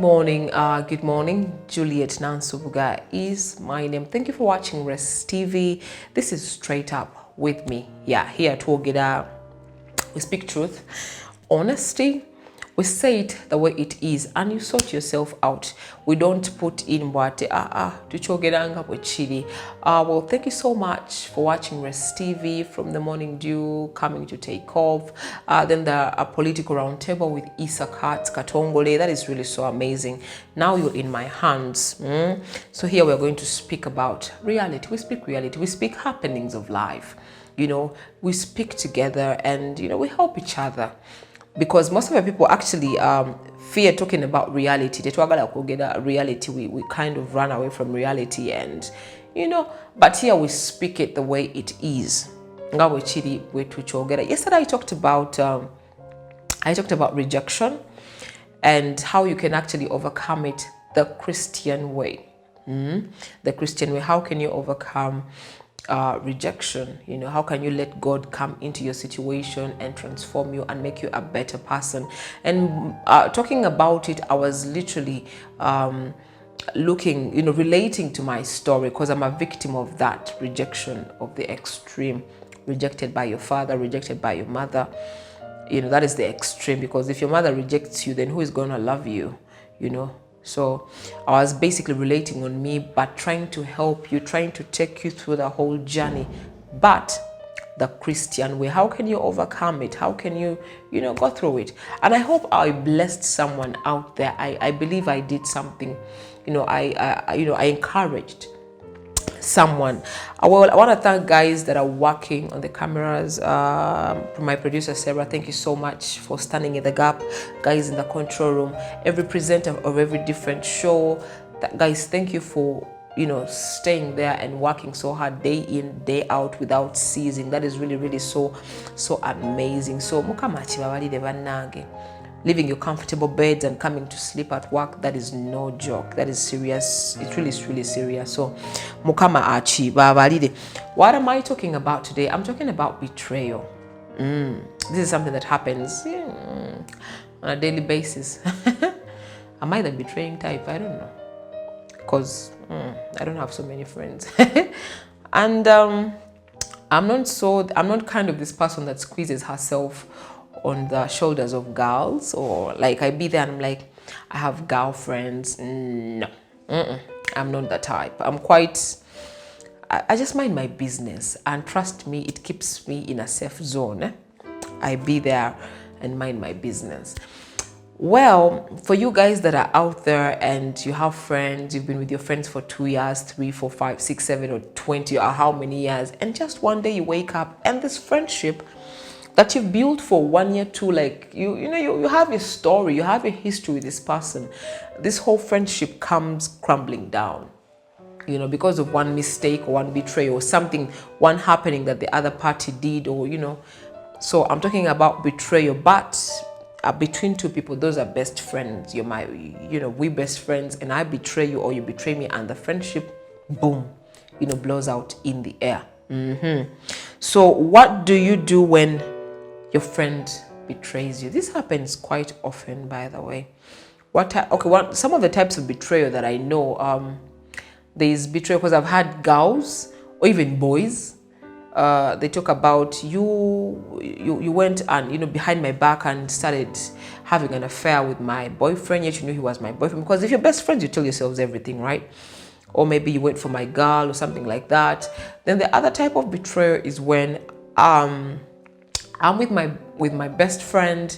Good morning. Juliet Nansubuga is my name. Thank you for watching Rest TV. This is Straight Up with me. Yeah, here at Wogida, we speak truth, honesty. We say it the way it is, and you sort yourself out. We don't put in what tuchogeranga chili. Well, thank you so much for watching Rest TV from the morning dew coming to take off. Then the political roundtable with Isa Katongole. That is really so amazing. Now you're in my hands. So here we're going to speak about reality. We speak reality. We speak happenings of life. You know, we speak together and, you know, we help each other. Because most of the people actually fear talking about reality. They talk about reality. We kind of run away from reality, and you know. But here we speak it the way it is. Yesterday I talked about rejection and how you can actually overcome it the Christian way. The Christian way. How can you overcome rejection? You know, how can you let God come into your situation and transform you and make you a better person? And talking about it, I was literally looking, you know, relating to my story, because I'm a victim of that rejection of the extreme. Rejected by your father, rejected by your mother. You know, that is the extreme, because if your mother rejects you, then who is going to love you? You know. So I was basically relating on me, but trying to help you, trying to take you through the whole journey, but the Christian way. How can you overcome it? How can you, you know, go through it? And I hope I blessed someone out there. I believe I did something. You know, I encouraged someone. Well, I want to thank guys that are working on the cameras. My producer Sarah, thank you so much for standing in the gap. Guys in the control room, every presenter of every different show, guys, thank you for, you know, staying there and working so hard day in day out without ceasing. That is really so amazing. So mukamachi babalide bannange, leaving your comfortable beds and coming to sleep at work, that is no joke. That is serious. It's really serious. So, mukama achi babalide. What am I talking about today? I'm talking about betrayal. This is something that happens on a daily basis. Am I the betraying type? I don't know. Because I don't have so many friends. And I'm not kind of this person that squeezes herself on the shoulders of girls, or like I be there and I'm like, I have girlfriends. No, I'm not that type. I'm quite, I just mind my business, and trust me, it keeps me in a safe zone. I be there and mind my business. Well, for you guys that are out there and you have friends, you've been with your friends for 2 years, 3, 4, 5, 6, 7, or 20, or how many years, and just one day you wake up and this friendship that you've built for 1 year, 2, like you have a story, you have a history with this person. This whole friendship comes crumbling down, you know, because of one mistake or one betrayal or something, one happening that the other party did, or you know. So I'm talking about betrayal, but between two people, those are best friends. You're my, you know, we best friends, and I betray you or you betray me, and the friendship, boom, you know, blows out in the air. So what do you do when your friend betrays you? This happens quite often, by the way. Some of the types of betrayal that I know, there's betrayal because I've had girls or even boys. They talk about you went and, you know, behind my back and started having an affair with my boyfriend, yet you knew he was my boyfriend. Because if you're best friends, you tell yourselves everything, right? Or maybe you went for my girl or something like that. Then the other type of betrayal is when I'm with my best friend,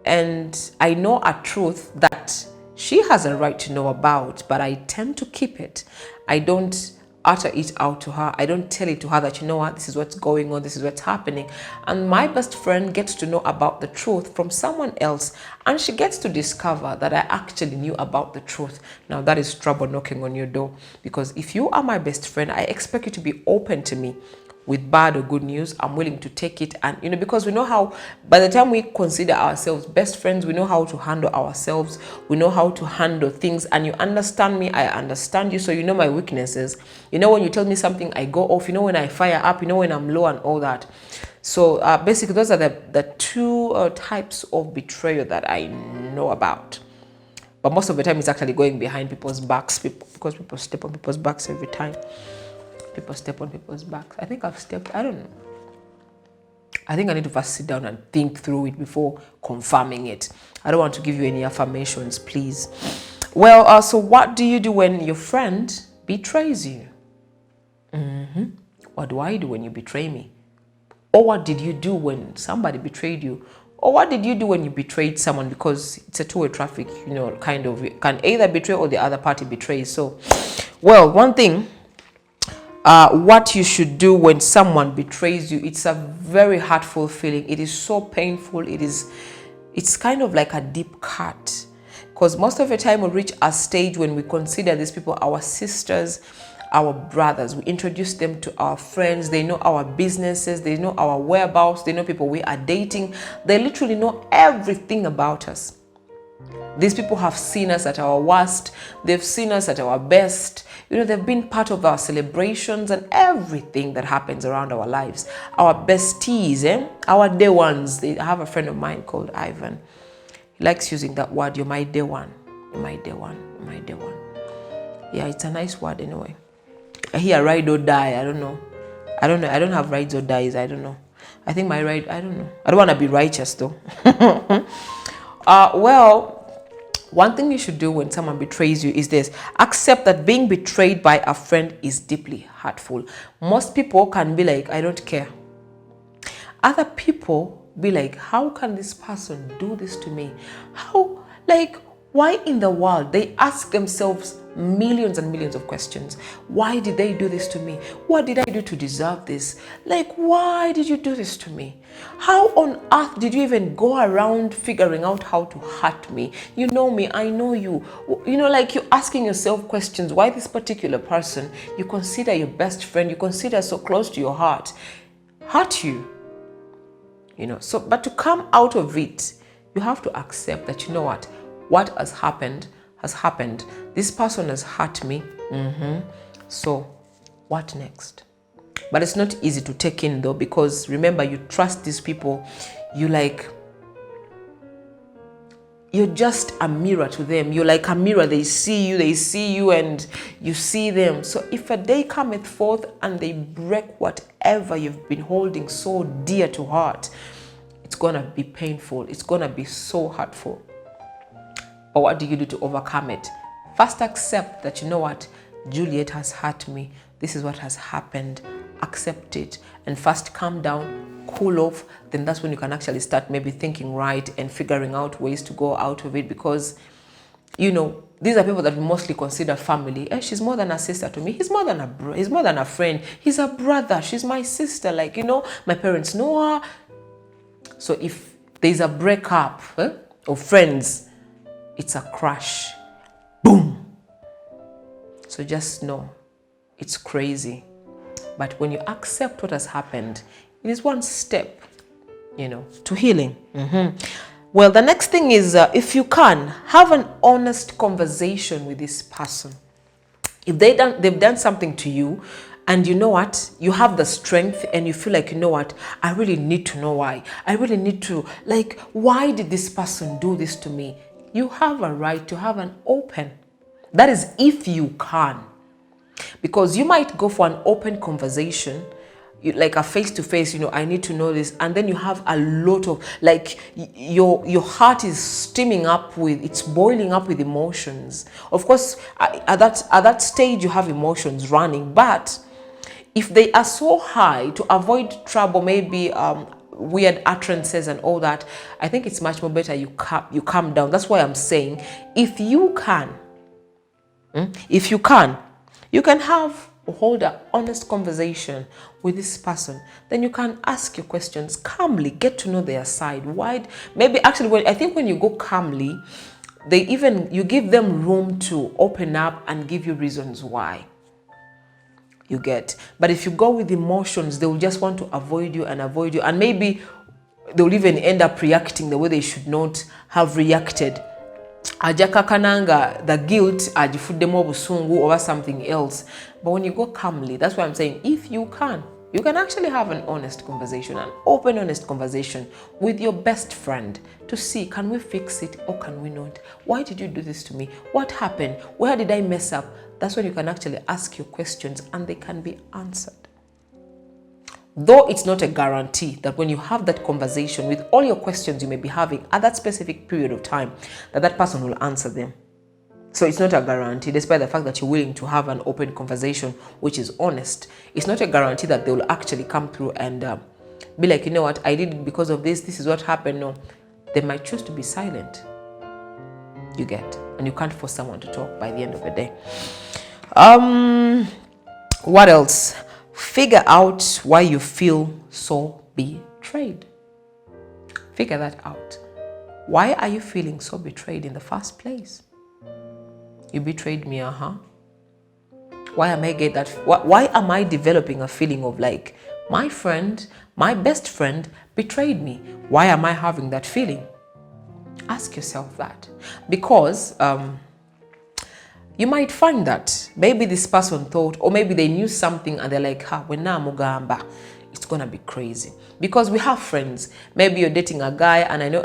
and I know a truth that she has a right to know about, but I tend to keep it. I don't utter it out to her. I don't tell it to her that, you know what, this is what's going on, this is what's happening. And my best friend gets to know about the truth from someone else, and she gets to discover that I actually knew about the truth. Now that is trouble knocking on your door, because if you are my best friend, I expect you to be open to me. With bad or good news, I'm willing to take it. And you know, because we know how, by the time we consider ourselves best friends, we know how to handle ourselves, we know how to handle things, and you understand me, I understand you, so you know my weaknesses. You know when you tell me something, I go off. You know when I fire up, you know when I'm low and all that. So basically those are the two types of betrayal that I know about. But most of the time, it's actually going behind people's backs, because people step on people's backs every time. People step on people's backs. I think I've stepped, I don't know. I think I need to first sit down and think through it before confirming it. I don't want to give you any affirmations, please. Well, so what do you do when your friend betrays you? What do I do when you betray me? Or what did you do when somebody betrayed you? Or what did you do when you betrayed someone? Because it's a two-way traffic, you know, kind of. You can either betray or the other party betrays. So, well, one thing, what you should do when someone betrays you, it's a very hurtful feeling. It is so painful. It's kind of like a deep cut. Because most of the time we reach a stage when we consider these people our sisters, our brothers. We introduce them to our friends. They know our businesses. They know our whereabouts. They know people we are dating. They literally know everything about us. These people have seen us at our worst. They've seen us at our best. You know, they've been part of our celebrations and everything that happens around our lives. Our besties, our day ones. I have a friend of mine called Ivan. He likes using that word, you're my day one. You're my day one. You're my day one. Yeah, it's a nice word anyway. I hear ride or die. I don't know. I don't have rides or dies. I don't know. I think my ride, I don't know. I don't want to be righteous though. Well, one thing you should do when someone betrays you is this. Accept that being betrayed by a friend is deeply hurtful. Most people can be like, I don't care. Other people be like, how can this person do this to me? How, like, why in the world? They ask themselves millions and millions of questions. Why did they do this to me? What did I do to deserve this? Like, why did you do this to me? How on earth did you even go around figuring out how to hurt me? You know me, I know you. You know, like you're asking yourself questions. Why this particular person you consider your best friend, you consider so close to your heart, hurt you? You know, so, but to come out of it, you have to accept that, you know what has happened has happened. This person has hurt me. So what next? But it's not easy to take in though, because remember, you trust these people. You're just a mirror to them. You're like a mirror. They see you and you see them. So if a day cometh forth and they break whatever you've been holding so dear to heart, it's gonna be painful. It's gonna be so hurtful. But what do you do to overcome it? First, accept that, you know what, Juliet has hurt me. This is what has happened. Accept it. And first calm down, cool off. Then that's when you can actually start maybe thinking right and figuring out ways to go out of it. Because, you know, these are people that we mostly consider family. She's more than a sister to me. He's more than a friend. He's a brother. She's my sister. Like, you know, my parents know her. So if there's a breakup of friends, it's a crash. Boom. So just know it's crazy. But when you accept what has happened, it is one step, you know, to healing. Well, the next thing is, if you can, have an honest conversation with this person. If they've done something to you, and you know what, you have the strength and you feel like, you know what, I really need to know why. I really need to, like, why did this person do this to me? You have a right to have an open. That is if you can. Because you might go for an open conversation, like a face-to-face, you know, I need to know this. And then you have a lot of, like, your heart is steaming up with, it's boiling up with emotions. Of course, at that stage, you have emotions running. But if they are so high, to avoid trouble, maybe weird utterances and all that, I think it's much more better you calm down. That's why I'm saying, if you can, you can hold an honest conversation with this person. Then you can ask your questions calmly, get to know their side. Why? Maybe actually, I think when you go calmly, you give them room to open up and give you reasons why. You get. But if you go with emotions, they will just want to avoid you, and maybe they'll even end up reacting the way they should not have reacted. Ajakakananga, the guilt, ajifudemo busungu, or something else. But when you go calmly, that's why I'm saying, if you can, You can actually have an honest conversation, an open, honest conversation with your best friend to see, can we fix it or can we not? Why did you do this to me? What happened? Where did I mess up? That's when you can actually ask your questions and they can be answered. Though it's not a guarantee that when you have that conversation with all your questions you may be having at that specific period of time, that person will answer them. So it's not a guarantee, despite the fact that you're willing to have an open conversation, which is honest. It's not a guarantee that they will actually come through and be like, you know what, I did it because of this. This is what happened. No, they might choose to be silent. You get, and you can't force someone to talk by the end of the day. What else? Figure out why you feel so betrayed. Figure that out. Why are you feeling so betrayed in the first place? You betrayed me, Why am I developing a feeling of like, my friend, my best friend betrayed me? Why am I having that feeling? Ask yourself that. Because you might find that maybe this person thought, or maybe they knew something and they're like, it's gonna be crazy. Because we have friends. Maybe you're dating a guy and I know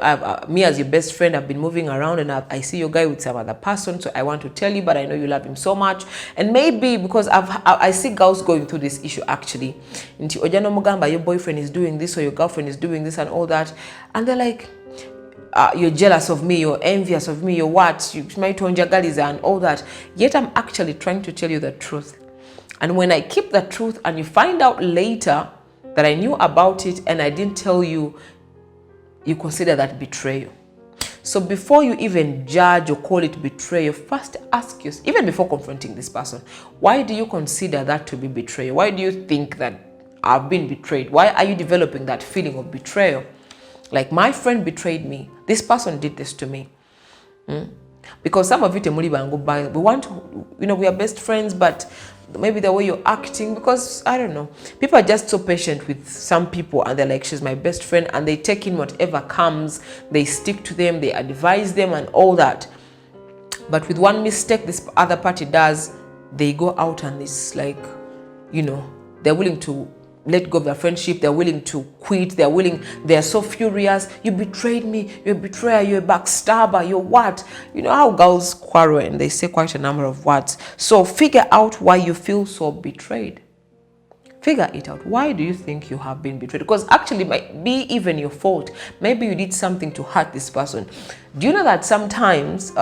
me as your best friend, I've been moving around and I see your guy with some other person, so I want to tell you, but I know you love him so much. And maybe because I see girls going through this issue actually. Your boyfriend is doing this or your girlfriend is doing this and all that. And they're like, you're jealous of me, you're envious of me, you're what? You might galiza and all that. Yet I'm actually trying to tell you the truth. And when I keep the truth and you find out later that I knew about it and I didn't tell you, you consider that betrayal. So before you even judge or call it betrayal, first ask yourself, even before confronting this person, why do you consider that to be betrayal? Why do you think that I've been betrayed? Why are you developing that feeling of betrayal? Like, my friend betrayed me. This person did this to me. Because some of it, we want to, we are best friends, but maybe the way you're acting, because I don't know, people are just so patient with some people and they're like, she's my best friend, and they take in whatever comes, they stick to them, they advise them and all that. But with one mistake this other party does, they go out and it's like, they're willing to let go of their friendship, they're willing to quit, they're so furious. You betrayed me, you're a betrayer, you're a backstabber, you're what? You know how girls quarrel and they say quite a number of words. So figure out why you feel so betrayed. Figure it out. Why do you think you have been betrayed? Because actually it might be even your fault. Maybe you did something to hurt this person. Do you know that sometimes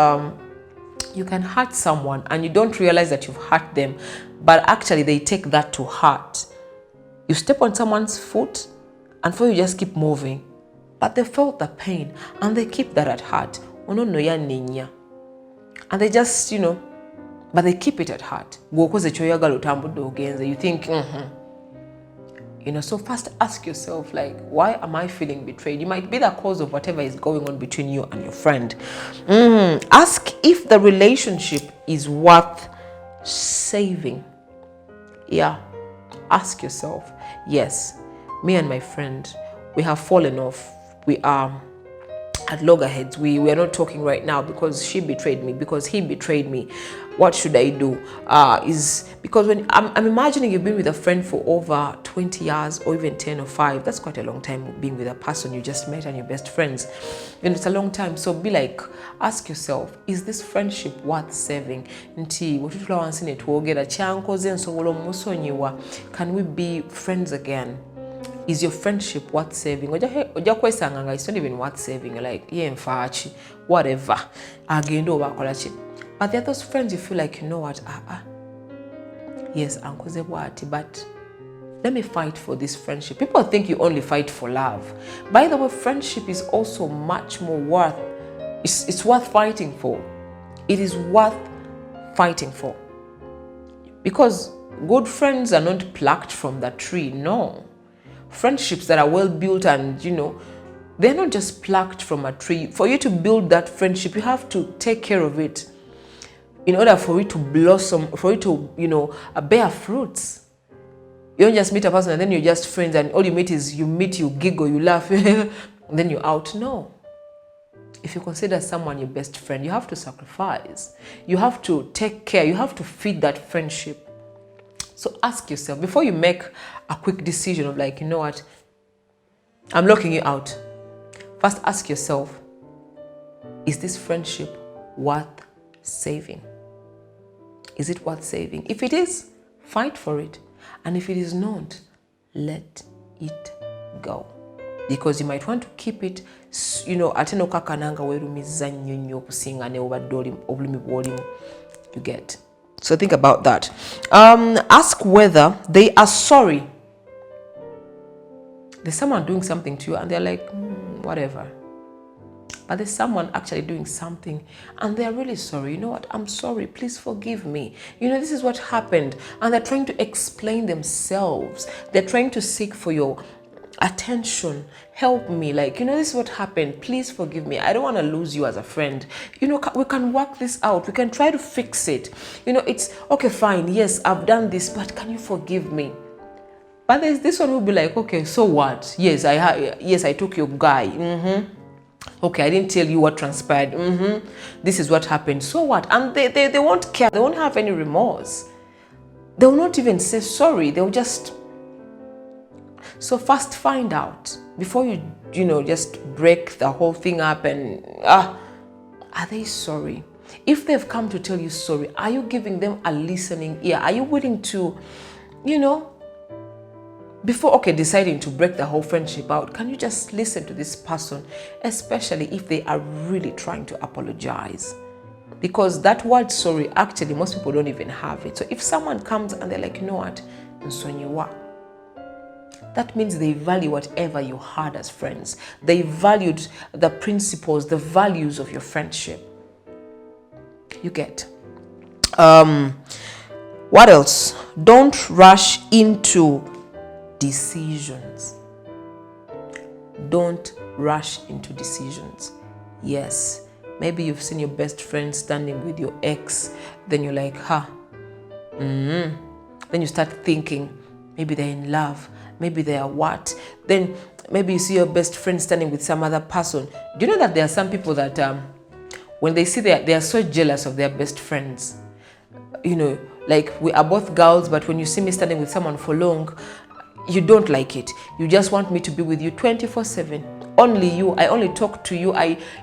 you can hurt someone and you don't realize that you've hurt them, but actually they take that to heart. You step on someone's foot and for you just keep moving. But they felt the pain and they keep that at heart. And they just, but they keep it at heart. You think, so first ask yourself, like, why am I feeling betrayed? You might be the cause of whatever is going on between you and your friend. Ask if the relationship is worth saving. Yeah. Ask yourself, yes, me and my friend, we have fallen off. We are at loggerheads. We are not talking right now because she betrayed me, because he betrayed me. What should I do? Is because when I'm imagining you've been with a friend for over 20 years or even 10 or 5. That's quite a long time being with a person you just met and you're best friends. And it's a long time. So be like, ask yourself, is this friendship worth saving? Can we be friends again? Is your friendship worth saving? It's not even worth saving. You're like, whatever. But there are those friends you feel like, you know what? Yes, Uncle Zebwati, but let me fight for this friendship. People think you only fight for love. By the way, friendship is also much more worth. It's worth fighting for. It is worth fighting for. Because good friends are not plucked from the tree. No. Friendships that are well built and, they're not just plucked from a tree. For you to build that friendship, you have to take care of it in order for it to blossom, for it to, bear fruits. You don't just meet a person and then you're just friends and all you meet, you giggle, you laugh, and then you're out. No. If you consider someone your best friend, you have to sacrifice. You have to take care. You have to feed that friendship. So ask yourself, before you make a quick decision of like, you know what, I'm locking you out. First ask yourself, is this friendship worth saving? Is it worth saving? If it is, fight for it. And if it is not, let it go. Because you might want to keep it, you know, ateno kakananga werumiza nnyo okusinga ne obadde obulumi bw'olimu. You get. So think about that. Ask whether they are sorry. There's someone doing something to you and they're like, whatever. But there's someone actually doing something and they're really sorry. You know what? I'm sorry. Please forgive me. You know, this is what happened. And they're trying to explain themselves. They're trying to seek for your attention. Help me. Like, you know, this is what happened. Please forgive me. I don't want to lose you as a friend. You know, we can work this out. We can try to fix it. You know, it's okay, fine. Yes, I've done this, but can you forgive me? But there's this one who will be like, okay, so what? Yes, I took your guy. Okay, I didn't tell you what transpired. This is what happened. So what? And they won't care. They won't have any remorse. They will not even say sorry. They'll just... So first find out before you know, just break the whole thing up and are they sorry? If they've come to tell you sorry, are you giving them a listening ear? Are you willing to, you know, before deciding to break the whole friendship out, can you just listen to this person, especially if they are really trying to apologize? Because that word sorry, actually most people don't even have it. So if someone comes and they're like, you know what, nsonyiwa, that means they value whatever you had as friends. They valued the principles, the values of your friendship. You get. What else? Don't rush into decisions. Don't rush into decisions. Yes, maybe you've seen your best friend standing with your ex, then you're like, then you start thinking, maybe they're in love, maybe they are what? Then maybe you see your best friend standing with some other person. Do you know that there are some people that when they see they are so jealous of their best friends? You know, like we are both girls, but when you see me standing with someone for long, you don't like it. You just want me to be with you 24/7. Only you. I only talk to you.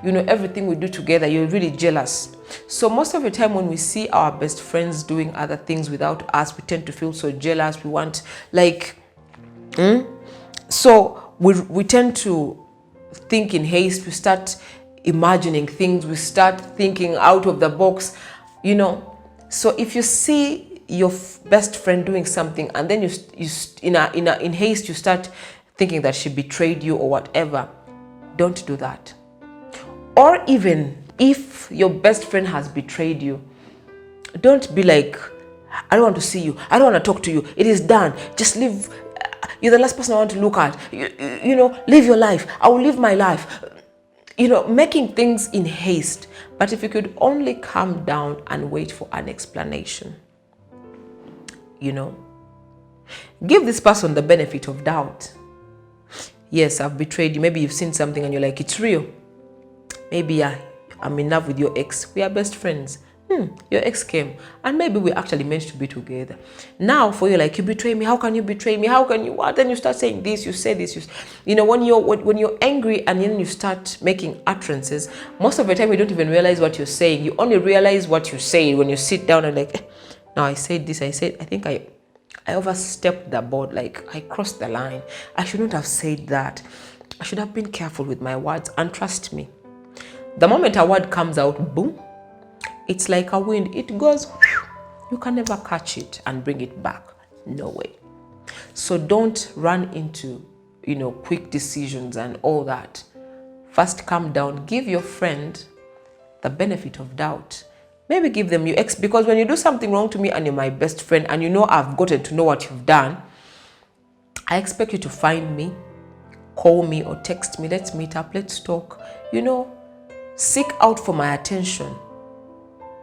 You know, everything we do together, you're really jealous. So most of the time when we see our best friends doing other things without us, we tend to feel so jealous. We want like, so we tend to think in haste. We start imagining things. We start thinking out of the box, you know. So if you see your best friend doing something and then in haste you start thinking that she betrayed you or whatever, don't do that. Or even if your best friend has betrayed you, don't be like, I don't want to see you, I don't want to talk to you, it is done, just leave, you're the last person I want to look at, you know, live your life, I will live my life. You know, making things in haste. But if you could only calm down and wait for an explanation, you know, give this person the benefit of doubt. Yes, I've betrayed you. Maybe you've seen something and you're like, it's real. Maybe I'm in love with your ex. We are best friends. Your ex came and maybe we actually meant to be together. Now for you, like, you betray me. How can you betray me? How can you what? Then you start saying this, you say this. You know, when you're angry and then you start making utterances, most of the time you don't even realize what you're saying. You only realize what you say when you sit down and like, now I said this, I think I overstepped the board, like I crossed the line. I shouldn't have said that. I should have been careful with my words. And trust me, the moment a word comes out, boom, it's like a wind. It goes, whew, you can never catch it and bring it back. No way. So don't run into, you know, quick decisions and all that. First, calm down. Give your friend the benefit of doubt. Maybe give them your ex, because when you do something wrong to me and you're my best friend and you know I've gotten to know what you've done, I expect you to find me, call me or text me, let's meet up, let's talk, you know, seek out for my attention.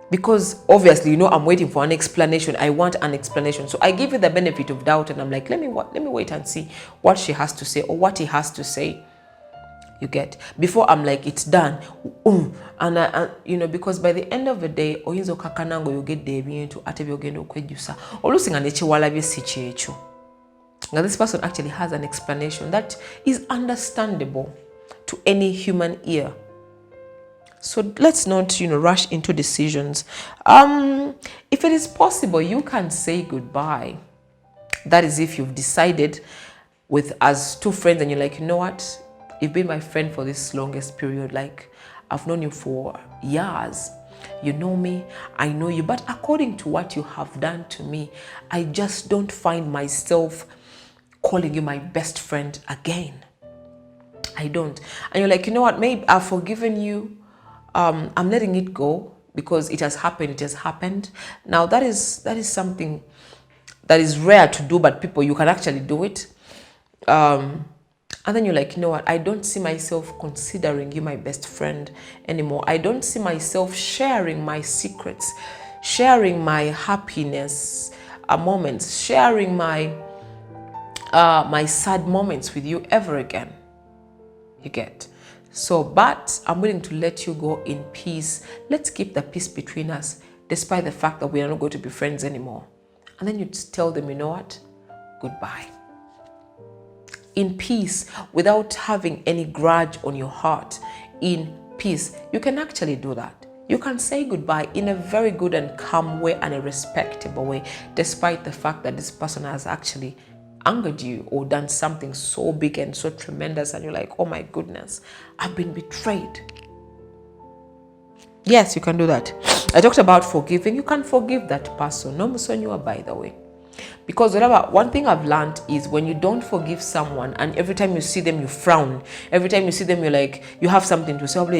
Because obviously, you know, I'm waiting for an explanation. I want an explanation. So I give you the benefit of doubt and I'm like, let me wait and see what she has to say or what he has to say. You get? Before I'm like, it's done. And you know, because by the end of the day, oyinzo kakanango you get the into atebyo gendo kwejusa. Olusinga nechi wala bye sichecho. Now this person actually has an explanation that is understandable to any human ear. So let's not, you know, rush into decisions. If it is possible, you can say goodbye. That is if you've decided with as two friends and you're like, you know what? You've been my friend for this longest period. Like, I've known you for years. You know me, I know you. But according to what you have done to me, I just don't find myself calling you my best friend again. I don't. And you're like, you know what? Maybe I've forgiven you. I'm letting it go because it has happened. It has happened. Now that is something that is rare to do, but people, you can actually do it. And then you're like, you know what? I don't see myself considering you my best friend anymore. I don't see myself sharing my secrets, sharing my happiness moments, sharing my my sad moments with you ever again. You get? So, but I'm willing to let you go in peace. Let's keep the peace between us, despite the fact that we are not going to be friends anymore. And then you tell them, you know what? Goodbye. In peace, without having any grudge on your heart. In peace. You can actually do that. You can say goodbye in a very good and calm way and a respectable way, despite the fact that this person has actually angered you or done something so big and so tremendous, and you're like, oh my goodness, I've been betrayed. Yes, you can do that. I talked about forgiving. You can forgive that person. No musonyiwa, by the way. Because whatever, one thing I've learned is when you don't forgive someone and every time you see them you frown, every time you see them you're like, you have something to say, but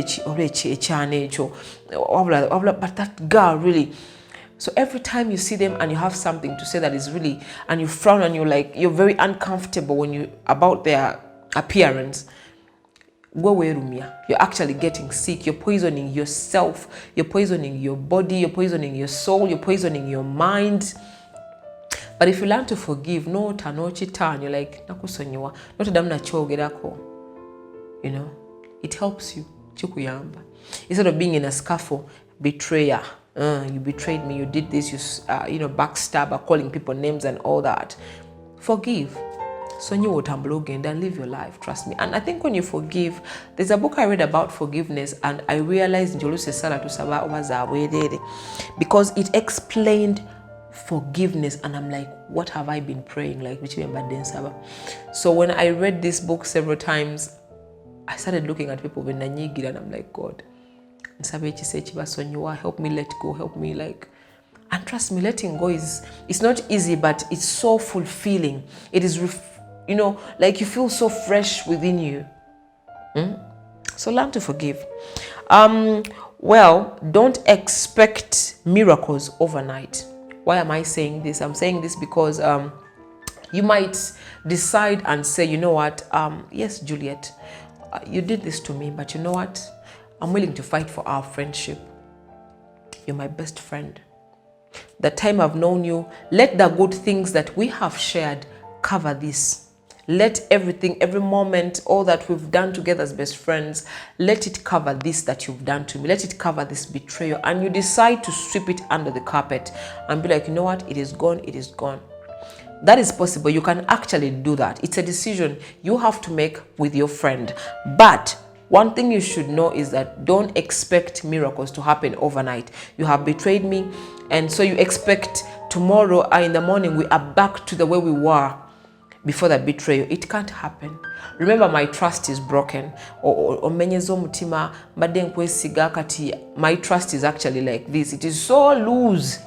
that girl really. So every time you see them and you have something to say that is really, and you frown and you're like, you're very uncomfortable when you about their appearance, you're actually getting sick. You're poisoning yourself. You're poisoning your body. You're poisoning your soul. You're poisoning your mind. But if you learn to forgive, no chita, you're like, nakusonyiwa, not damna chogerako. You know, it helps you. Chukuyamba. Instead of being in a scuffle, betrayer. You betrayed me, you did this, you know, backstabber, calling people names and all that. Forgive. So you will tumble again and live your life, trust me. And I think when you forgive, there's a book I read about forgiveness and I realized because it explained forgiveness and I'm like, what have I been praying? Like, so when I read this book several times, I started looking at people and I'm like, God, help me let go, help me like, and trust me, letting go it's not easy, but it's so fulfilling. It is, you know, like you feel so fresh within you. So learn to forgive. Well, don't expect miracles overnight. Why am I saying this? I'm saying this because you might decide and say, you know what, yes, Juliet, you did this to me, but you know what? I'm willing to fight for our friendship. You're my best friend. The time I've known you, let the good things that we have shared cover this. Let everything, every moment, all that we've done together as best friends, let it cover this that you've done to me. Let it cover this betrayal. And you decide to sweep it under the carpet and be like, you know what? It is gone. It is gone. That is possible. You can actually do that. It's a decision you have to make with your friend. But one thing you should know is that don't expect miracles to happen overnight. You have betrayed me, and so you expect tomorrow in the morning we are back to the way we were before that betrayal. It can't happen. Remember, my trust is broken. My trust is actually like this. It is so loose.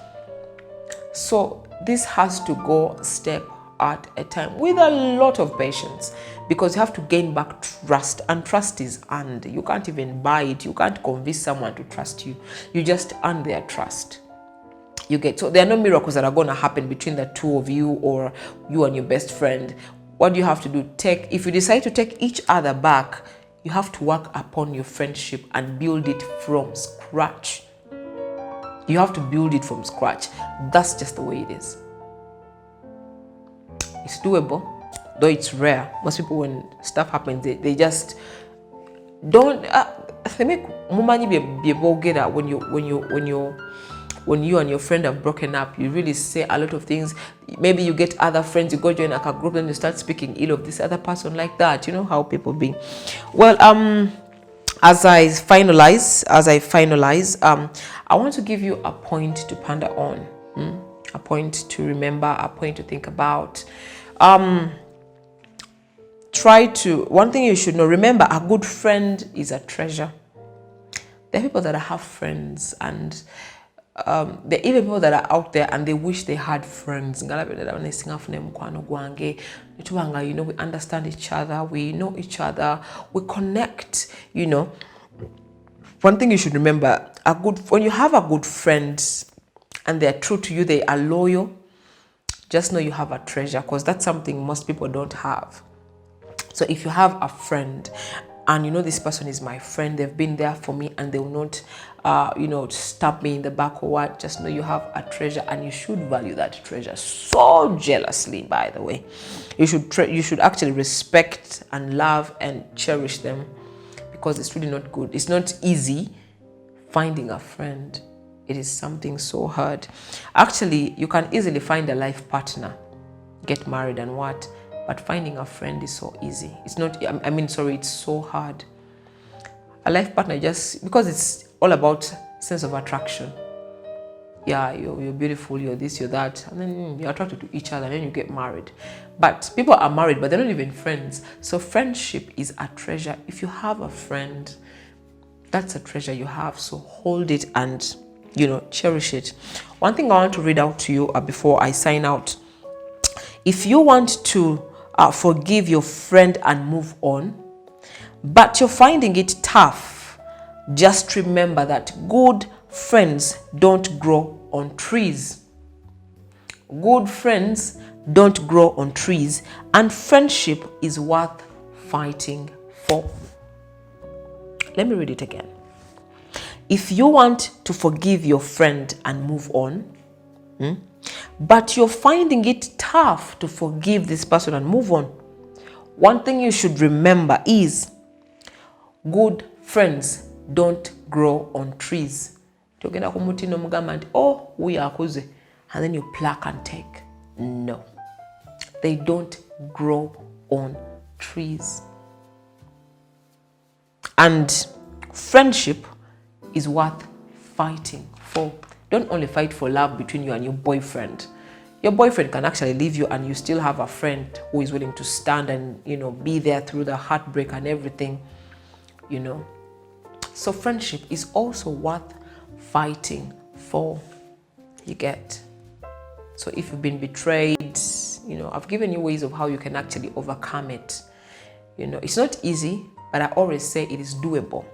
So this has to go step at a time with a lot of patience, because you have to gain back trust, and trust is earned. You can't even buy it. You can't convince someone to trust you. You just earn their trust. You get, so there are no miracles that are going to happen between the two of you or you and your best friend. What do you have to do? If you decide to take each other back, you have to work upon your friendship and build it from scratch. You have to build it from scratch. That's just the way it is. It's doable, though it's rare. Most people, when stuff happens, they just Don't when you and your friend have broken up, you really say a lot of things. Maybe you get other friends, you go join a group, and you start speaking ill of this other person like that. You know how people be. Well, as I finalize, I want to give you a point to ponder on, a point to remember, a point to think about. One thing you should know, remember, a good friend is a treasure. There are people that have friends, and there are even people that are out there and they wish they had friends. You know, we understand each other, we know each other, we connect, you know. One thing you should remember, when you have a good friend and they're true to you, they are loyal, just know you have a treasure, because that's something most people don't have. So if you have a friend and you know this person is my friend, they've been there for me and they will not, stab me in the back or what, just know you have a treasure, and you should value that treasure so jealously, by the way. You should actually respect and love and cherish them, because it's really not good. It's not easy finding a friend. It is something so hard. Actually, you can easily find a life partner, get married and what, but finding a friend is so easy. It's so hard. A life partner, just because it's all about sense of attraction. Yeah, you're beautiful, you're this, you're that, and then you're attracted to each other, and then you get married. But people are married, but they're not even friends. So friendship is a treasure. If you have a friend, that's a treasure you have. So hold it and, cherish it. One thing I want to read out to you before I sign out. If you want to forgive your friend and move on, but you're finding it tough, just remember that good friends don't grow on trees. Good friends don't grow on trees, and friendship is worth fighting for. Let me read it again. If you want to forgive your friend and move on, but you're finding it tough to forgive this person and move on, one thing you should remember is good friends don't grow on trees. Oh, we are kuze, and then you pluck and take. No, they don't grow on trees. And friendship is worth fighting for. Don't only fight for love between you and your boyfriend. Your boyfriend can actually leave you and you still have a friend who is willing to stand and, be there through the heartbreak and everything, So friendship is also worth fighting for. You get? So if you've been betrayed, I've given you ways of how you can actually overcome it. It's not easy, but I always say it is doable.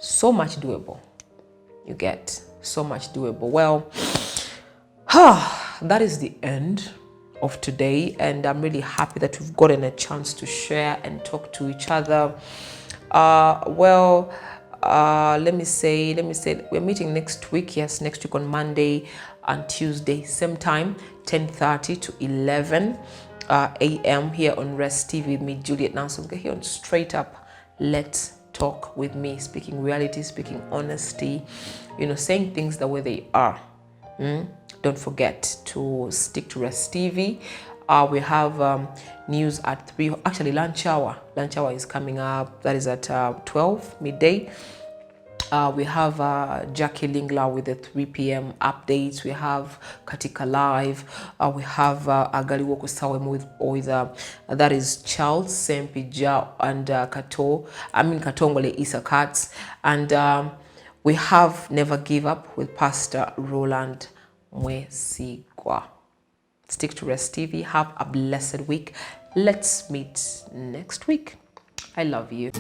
So much doable. You get? So much doable. Well, that is the end of today, and I'm really happy that we've gotten a chance to share and talk to each other. Let me say we're meeting next week. Yes, next week on Monday and Tuesday, same time, 10:30 to 11 a.m. here on Rest TV with me, Juliet Nansonga, here on Straight Up Let's Talk with me, speaking reality, speaking honesty, saying things the way they are. Don't forget to stick to Rest TV. We have news at 3. Actually, lunch hour is coming up. That is at 12 midday. We have Jackie Lingla with the 3 p.m. updates. We have Katika Live. We have Agaliwoko Sawem with that is Charles Sempija and Katongole Isa Katz. And we have Never Give Up with Pastor Roland Mwesigwa. Stick to Rest TV. Have a blessed week. Let's meet next week. I love you.